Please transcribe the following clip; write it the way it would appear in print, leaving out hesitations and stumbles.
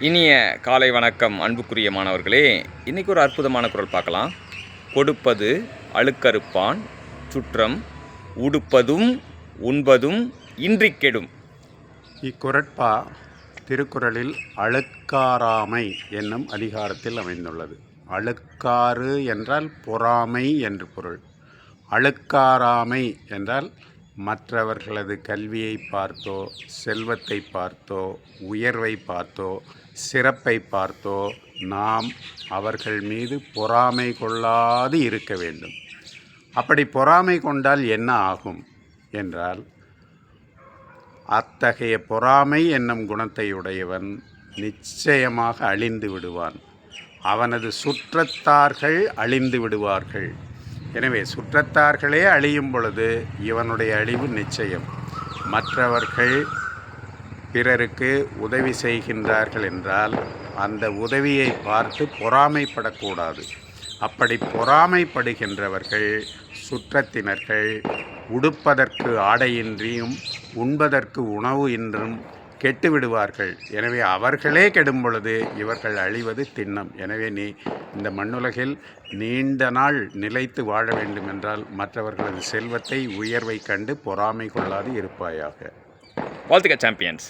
இனிய காலை வணக்கம் அன்புக்குரிய மாணவர்களே. இன்றைக்கி ஒரு அற்புதமான குறள் பார்க்கலாம். கொடுப்பது அழுக்கறுப்பான் சுற்றம் உடுப்பதும் உண்பதும் இன்றி கெடும். இக்குறட்பா திருக்குறளில் அழுக்காராமை என்னும் அதிகாரத்தில் அமைந்துள்ளது. அழுக்காறு என்றால் பொறாமை என்று பொருள். அழுக்காராமை என்றால் மற்றவர்களது கல்வியை பார்த்தோ, செல்வத்தை பார்த்தோ, உயர்வை பார்த்தோ, சிறப்பை பார்த்தோ நாம் அவர்கள் மீது பொறாமை கொள்ளாது இருக்க வேண்டும். அப்படி பொறாமை கொண்டால் என்ன ஆகும் என்றால், அத்தகைய பொறாமை என்னும் குணத்தை உடையவன் நிச்சயமாக அழிந்து விடுவான். அவனது சுற்றத்தார்கள் அழிந்து விடுவார்கள். எனவே சுற்றத்தார்களே அழியும் பொழுது இவனுடைய அழிவு நிச்சயம். மற்றவர்கள் பிறருக்கு உதவி செய்கின்றார்கள் என்றால் அந்த உதவியை பார்த்து பொறாமைப்படக்கூடாது. அப்படி பொறாமைப்படுகின்றவர்கள் சுற்றத்தினர்கள் உடுப்பதற்கு ஆடையின்றியும் உண்பதற்கு உணவு இன்றும் கெட்டு விடுவார்கள். எனவே அவர்களே கெடும் பொழுது இவர்கள் அழிவது திண்ணம். எனவே நீ இந்த மண்ணுலகில் நீண்ட நாள் நிலைத்து வாழ வேண்டுமென்றால் மற்றவர்களது செல்வத்தை உயர்வை கண்டு பொறாமை கொள்ளாது இருப்பாயாக. வாழ்த்துக்கள் சாம்பியன்ஸ்.